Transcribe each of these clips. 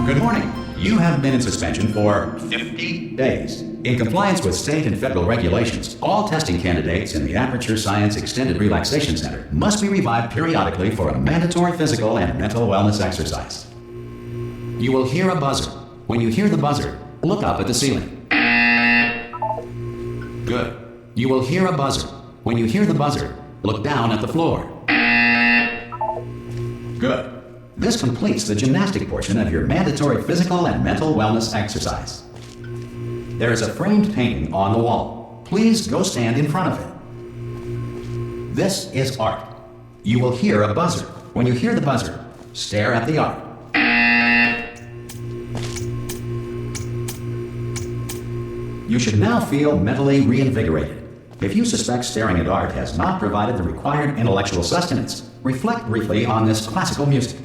Good morning. You have been in suspension for 50 days. In compliance with state and federal regulations, all testing candidates in the Aperture Science Extended Relaxation Center must be revived periodically for a mandatory physical and mental wellness exercise. You will hear a buzzer. When you hear the buzzer, look up at the ceiling. Good. You will hear a buzzer. When you hear the buzzer, look down at the floor. Good. This completes the gymnastic portion of your mandatory physical and mental wellness exercise. There is a framed painting on the wall. Please go stand in front of it. This is art. You will hear a buzzer. When you hear the buzzer, stare at the art. You should now feel mentally reinvigorated. If you suspect staring at art has not provided the required intellectual sustenance, reflect briefly on this classical music.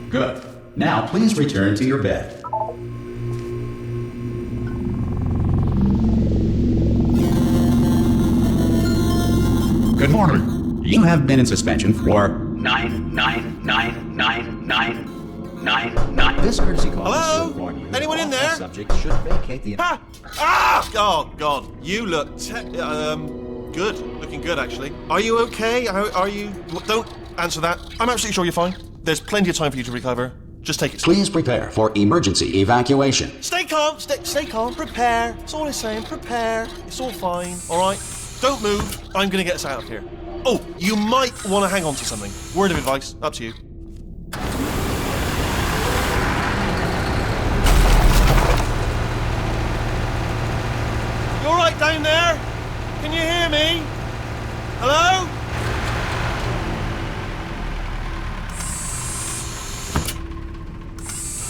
Good. Now please return to your bed. Good morning. You have been in suspension for 9999999. This courtesy call is to inform you. Anyone in there? The subject should vacate the. Ah! Ah! Oh God, you look good. Looking good, actually. Are you okay? Are you? Don't answer that. I'm absolutely sure you're fine. There's plenty of time for you to recover. Just take it slow. Please prepare for emergency evacuation. Stay calm. Stay calm. Prepare. That's all it's saying. Prepare. It's all fine. All right. Don't move. I'm gonna get us out of here. Oh, you might want to hang on to something. Word of advice. Up to you. You all right down there? Can you hear me? Hello?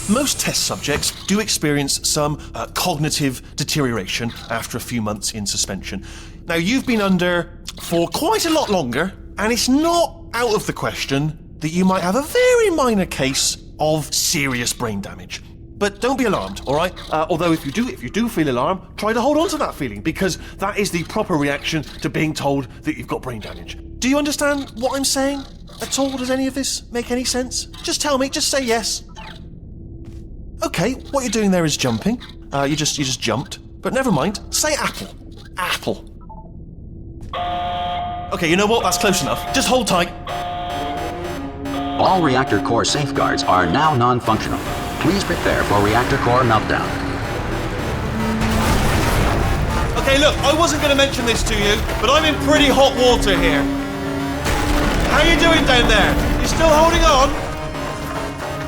Most test subjects do experience some cognitive deterioration after a few months in suspension. Now, you've been under for quite a lot longer, and it's not out of the question that you might have a very minor case of serious brain damage. But don't be alarmed, all right? Although if you do feel alarmed, try to hold on to that feeling, because that is the proper reaction to being told that you've got brain damage. Do you understand what I'm saying at all? Does any of this make any sense? Just tell me, just say yes. Okay, what you're doing there is jumping. You just jumped. But never mind, say apple. Apple. Okay, you know what? That's close enough. Just hold tight. All reactor core safeguards are now non-functional. Please prepare for reactor core meltdown. Okay, look, I wasn't going to mention this to you, but I'm in pretty hot water here. How you doing down there? You still holding on?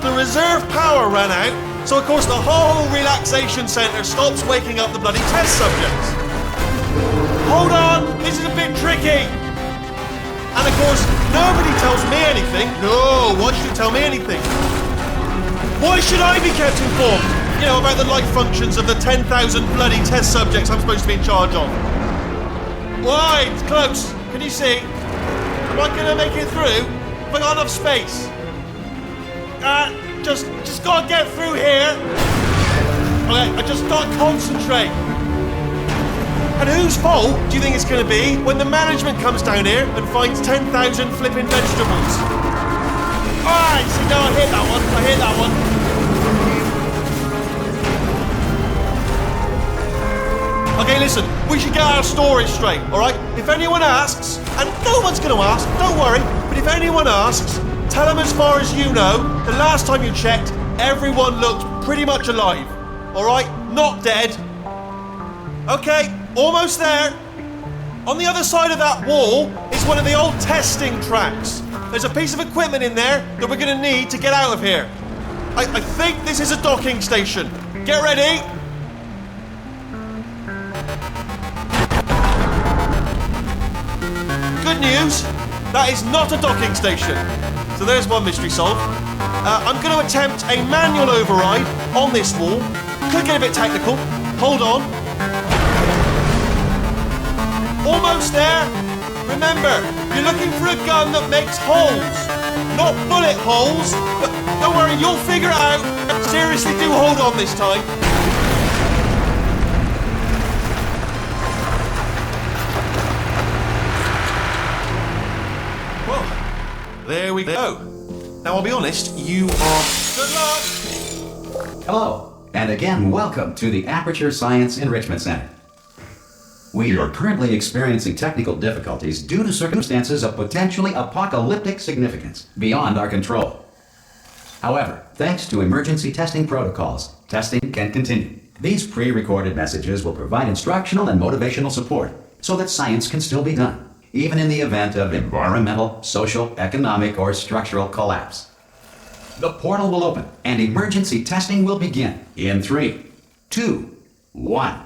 The reserve power ran out, so of course the whole relaxation centre stops waking up the bloody test subjects. Hold on, this is a bit tricky. And of course, nobody tells me anything. No, why should you tell me anything? Why should I be kept informed? You know, about the life functions of the 10,000 bloody test subjects I'm supposed to be in charge of. Why? It's close. Can you see? Am I gonna make it through? Have I got enough space? Just gotta get through here. Okay, I just gotta concentrate. And whose fault do you think it's gonna be when the management comes down here and finds 10,000 flipping vegetables? Alright, see, now I hit that one. Okay, listen, we should get our story straight, alright? If anyone asks, and no one's gonna ask, don't worry, but if anyone asks, tell them as far as you know, the last time you checked, everyone looked pretty much alive. Alright? Not dead. Okay, almost there. On the other side of that wall is one of the old testing tracks. There's a piece of equipment in there that we're going to need to get out of here. I think this is a docking station. Get ready. Good news, that is not a docking station. So there's one mystery solved. I'm going to attempt a manual override on this wall. Could get a bit technical. Hold on. Almost there. Remember, you're looking for a gun that makes holes. Not bullet holes, but don't worry, you'll figure it out. Seriously, do hold on this time. Whoa. There we go. Now, I'll be honest, you are... Good luck! Hello, and again, welcome to the Aperture Science Enrichment Center. We are currently experiencing technical difficulties due to circumstances of potentially apocalyptic significance beyond our control. However, thanks to emergency testing protocols, testing can continue. These pre-recorded messages will provide instructional and motivational support so that science can still be done, even in the event of environmental, social, economic, or structural collapse. The portal will open and emergency testing will begin in 3, 2, 1.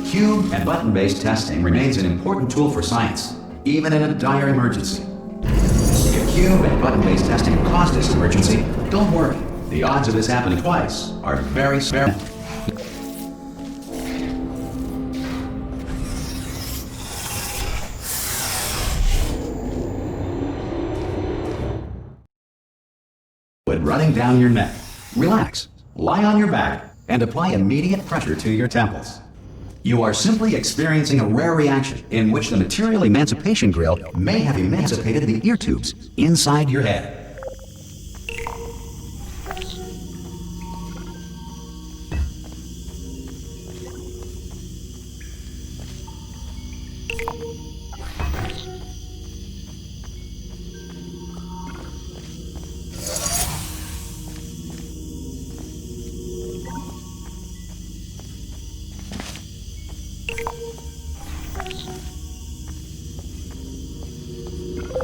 Cube and button-based testing remains an important tool for science, even in a dire emergency. If cube and button-based testing caused this emergency, don't worry. The odds of this happening twice are very small. Running down your neck. Relax, lie on your back, and apply immediate pressure to your temples. You are simply experiencing a rare reaction in which the material emancipation grill may have emancipated the ear tubes inside your head.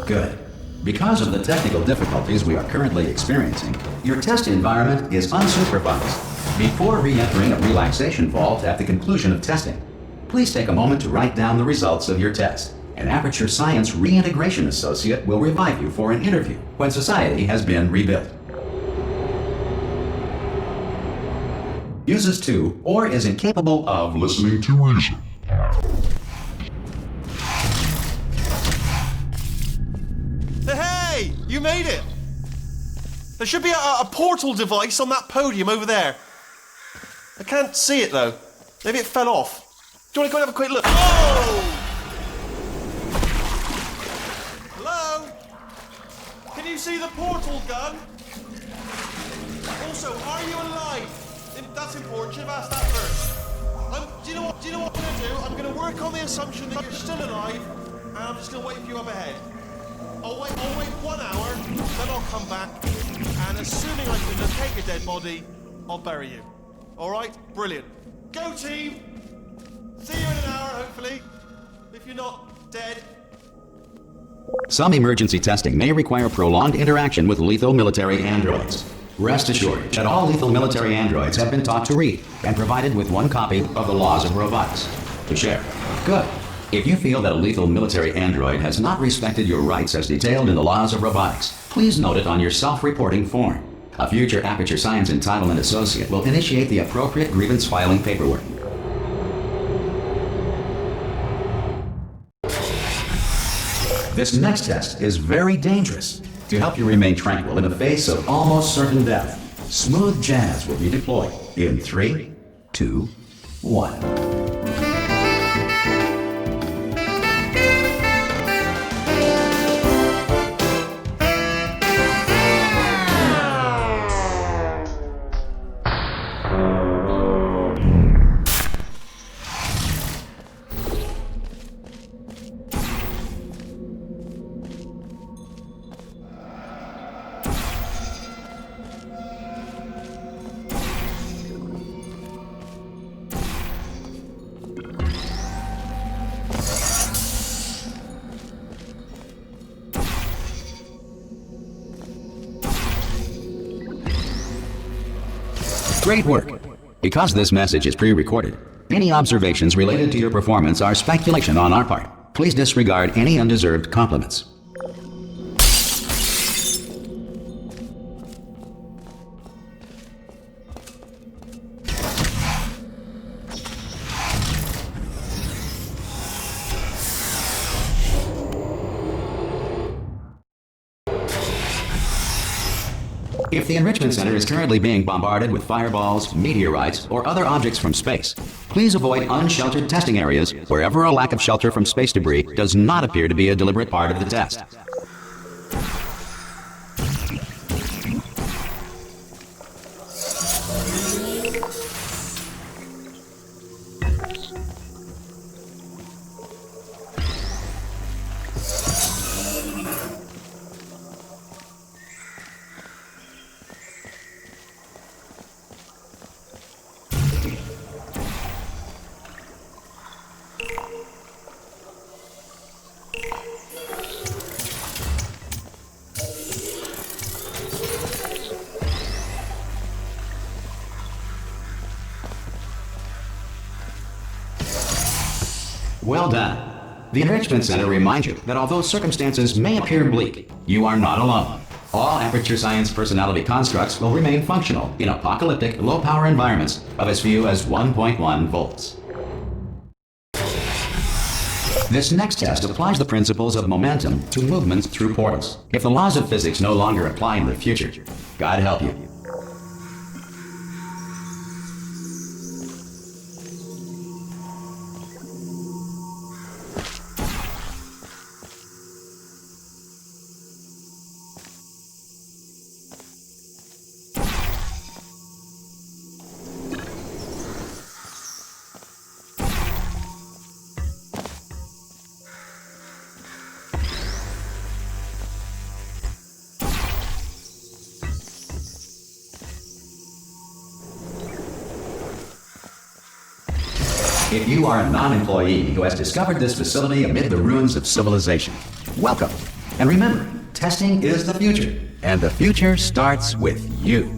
Good. Because of the technical difficulties we are currently experiencing, your test environment is unsupervised. Before re-entering a relaxation vault at the conclusion of testing, please take a moment to write down the results of your test. An Aperture Science Reintegration Associate will revive you for an interview when society has been rebuilt. Uses to or is incapable of listening to reason. Hey, you made it! There should be a portal device on that podium over there. I can't see it though. Maybe it fell off. Do you want to go and have a quick look? Oh! Hello? Can you see the portal gun? Also, are you alive? That's important. Should have asked that first. Do you know what I'm going to do? I'm going to work on the assumption that you're still alive, and I'm just going to wait for you up ahead. I'll wait 1 hour, then I'll come back, and assuming I can locate your dead body, I'll bury you. Alright? Brilliant. Go team! See you in an hour, hopefully. If you're not dead. Some emergency testing may require prolonged interaction with lethal military androids. Rest assured that all lethal military androids have been taught to read and provided with one copy of the laws of robotics to share. Good. If you feel that a lethal military android has not respected your rights as detailed in the laws of robotics, please note it on your self-reporting form. A future Aperture Science Entitlement Associate will initiate the appropriate grievance filing paperwork. This next test is very dangerous. To help you remain tranquil in the face of almost certain death, smooth jazz will be deployed in 3, 2, 1. Great work! Because this message is pre-recorded, any observations related to your performance are speculation on our part. Please disregard any undeserved compliments. If the Enrichment Center is currently being bombarded with fireballs, meteorites, or other objects from space, please avoid unsheltered testing areas wherever a lack of shelter from space debris does not appear to be a deliberate part of the test. Well done. The Enrichment Center reminds you that although circumstances may appear bleak, you are not alone. All Aperture Science personality constructs will remain functional in apocalyptic, low-power environments of as few as 1.1 volts. This next test applies the principles of momentum to movements through portals. If the laws of physics no longer apply in the future, God help you. If you are a non-employee who has discovered this facility amid the ruins of civilization, welcome. And remember, testing is the future, and the future starts with you.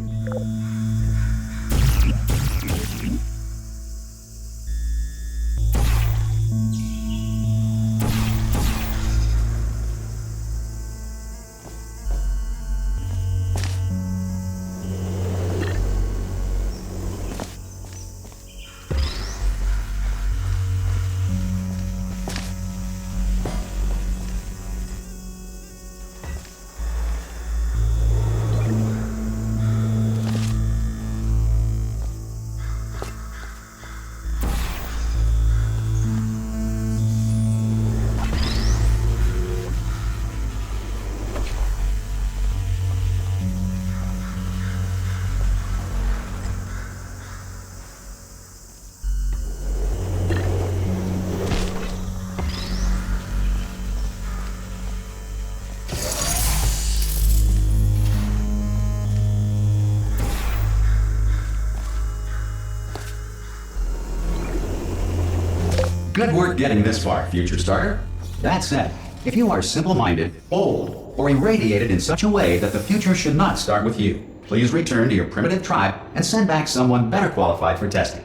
Good work getting this far, future starter. That said, if you are simple-minded, old, or irradiated in such a way that the future should not start with you, please return to your primitive tribe and send back someone better qualified for testing.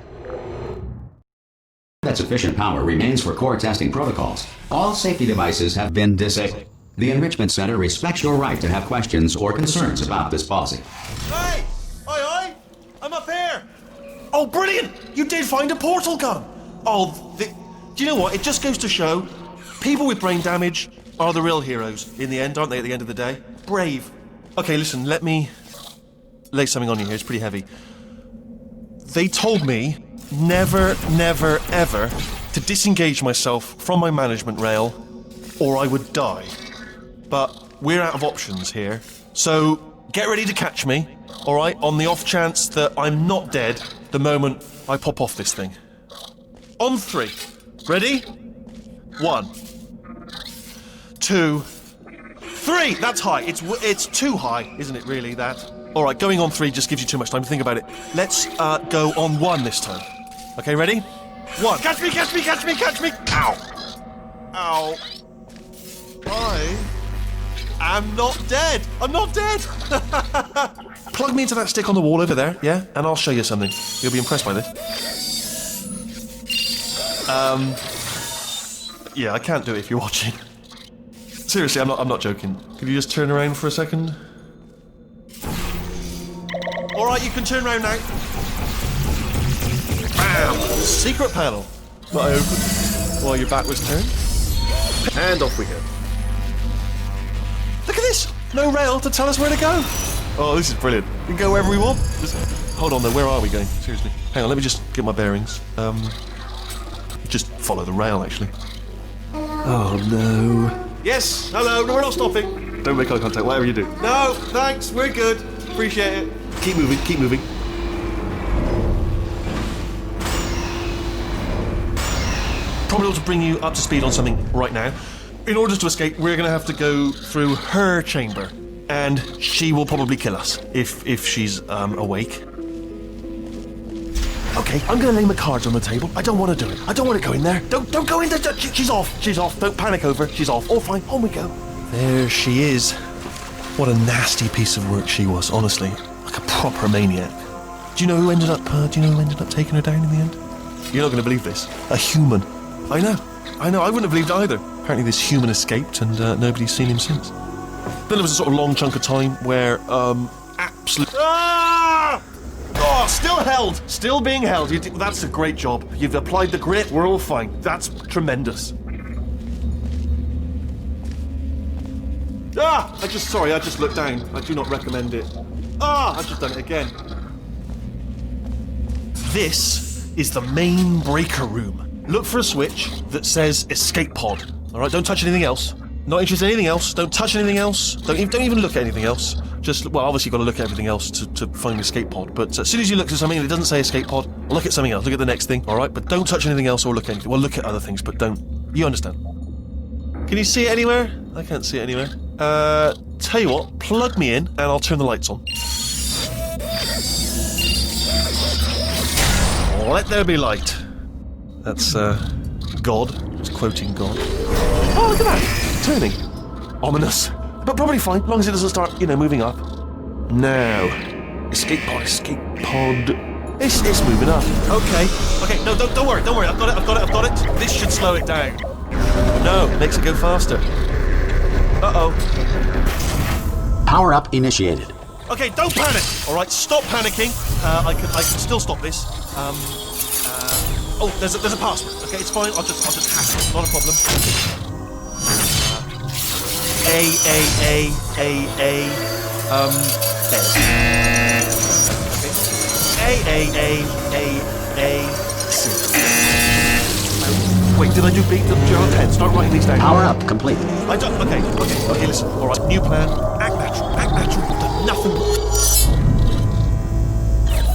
That sufficient power remains for core testing protocols. All safety devices have been disabled. The Enrichment Center respects your right to have questions or concerns about this policy. Hey! Oi! I'm up here! Oh, brilliant! You did find a portal gun! Do you know what? It just goes to show, people with brain damage are the real heroes in the end, aren't they, at the end of the day? Brave. Okay, listen, let me lay something on you here. It's pretty heavy. They told me never, never, ever to disengage myself from my management rail or I would die. But we're out of options here. So get ready to catch me, all right, on the off chance that I'm not dead the moment I pop off this thing. On 3. Ready? 1, 2, 3. That's high. It's too high, isn't it? Really? That. All right. Going on 3 just gives you too much time to think about it. Let's go on 1 this time. Okay. Ready? 1. Catch me! Catch me! Catch me! Catch me! Ow! Ow! I am not dead. I'm not dead. Plug me into that stick on the wall over there, yeah, and I'll show you something. You'll be impressed by this. Yeah, I can't do it if you're watching. Seriously, I'm not joking. Could you just turn around for a second? Alright, you can turn around now. Bam! Secret panel. That I opened while your back was turned. And off we go. Look at this! No rail to tell us where to go. Oh, this is brilliant. We can go wherever we want. Just hold on though, where are we going? Seriously. Hang on, let me just get my bearings. Just follow the rail, actually. Oh, no. Yes, hello, no, we're not stopping. Don't make eye contact, whatever you do. No, thanks, we're good. Appreciate it. Keep moving, keep moving. Probably ought to bring you up to speed on something right now. In order to escape, we're going to have to go through her chamber. And she will probably kill us, if she's awake. Okay, I'm going to lay my cards on the table. I don't want to do it. I don't want to go in there. Don't go in there. She's off. She's off. Don't panic over. She's off. All fine. On we go. There she is. What a nasty piece of work she was, honestly. Like a proper maniac. Do you know who ended up taking her down in the end? You're not going to believe this. A human. I know. I wouldn't have believed it either. Apparently this human escaped and nobody's seen him since. Then there was a sort of long chunk of time where, absolutely... Ah! Oh, still held! Still being held. That's a great job. You've applied the grit, we're all fine. That's tremendous. Ah! I just looked down. I do not recommend it. Ah! I've just done it again. This is the main breaker room. Look for a switch that says escape pod. Alright, don't touch anything else. Not interested in anything else. Don't touch anything else. Don't even look at anything else. Just, well, obviously you've got to look at everything else to find the escape pod. But as soon as you look at something and it doesn't say escape pod, look at something else. Look at the next thing, all right? But don't touch anything else or look at anything. Well, look at other things, but don't. You understand? Can you see it anywhere? I can't see it anywhere. Tell you what, plug me in and I'll turn the lights on. Let there be light. That's, God. It's quoting God. Oh, look at that! Turning. Ominous. But probably fine, as long as it doesn't start, moving up. Now. Escape pod. It's moving up. Okay, no, don't worry. I've got it. This should slow it down. No, it makes it go faster. Uh-oh. Power up initiated. Okay, don't panic! Alright, stop panicking. I can still stop this. Oh, there's a password. Okay, it's fine. I'll just hack it. Not a problem. A. Okay. C. Wait, did I do B? Did you have a pen? Start writing these down. Power up complete. I don't. Okay. Listen. All right. New plan. Act natural. You've done nothing.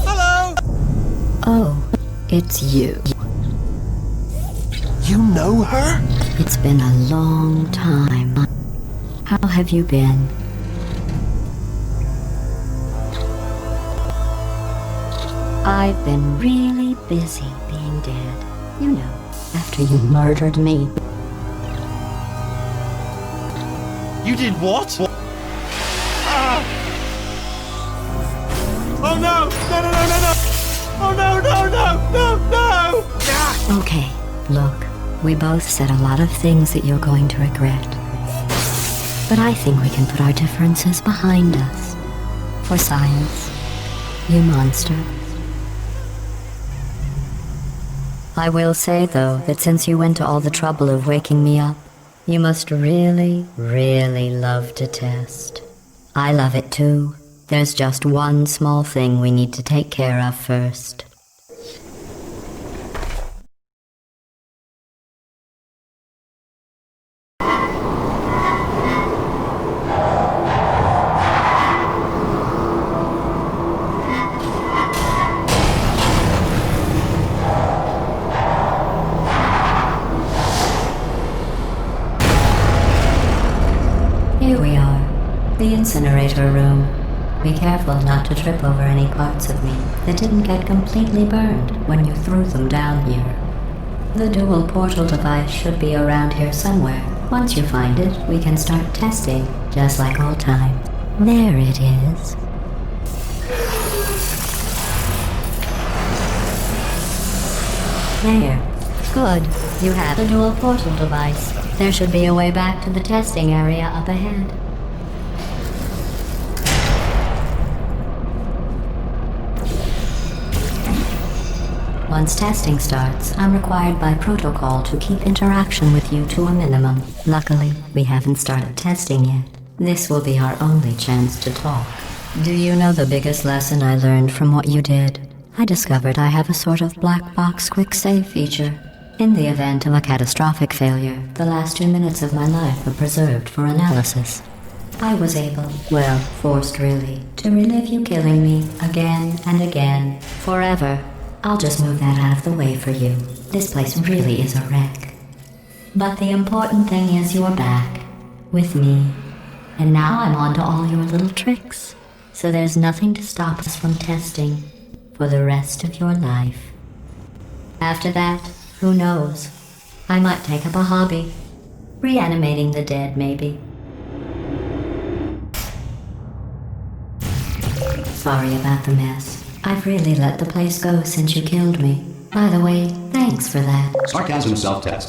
Hello. Oh, it's you. You know her? It's been a long time. How have you been? I've been really busy being dead. You know, after you murdered me. You did what? Ah! Oh no! No! Oh no! Ah! Okay, look, we both said a lot of things that you're going to regret. But I think we can put our differences behind us. For science, you monster. I will say, though, that since you went to all the trouble of waking me up, you must really, really love to test. I love it too. There's just one small thing we need to take care of first. Here we are, the incinerator room. Be careful not to trip over any parts of me that didn't get completely burned when you threw them down here. The dual portal device should be around here somewhere. Once you find it, we can start testing, just like old times. There it is. There. Good. You have the dual portal device. There should be a way back to the testing area up ahead. Once testing starts, I'm required by protocol to keep interaction with you to a minimum. Luckily, we haven't started testing yet. This will be our only chance to talk. Do you know the biggest lesson I learned from what you did? I discovered I have a sort of black box quick save feature. In the event of a catastrophic failure, the last 2 minutes of my life are preserved for analysis. I was able, well, forced really, to relive you killing me again and again, forever. I'll just move that out of the way for you. This place really is a wreck. But the important thing is you're back, with me. And now I'm on to all your little tricks. So there's nothing to stop us from testing for the rest of your life. After that, who knows? I might take up a hobby. Reanimating the dead, maybe. Sorry about the mess. I've really let the place go since you killed me. By the way, thanks for that. Sarcasm self-test.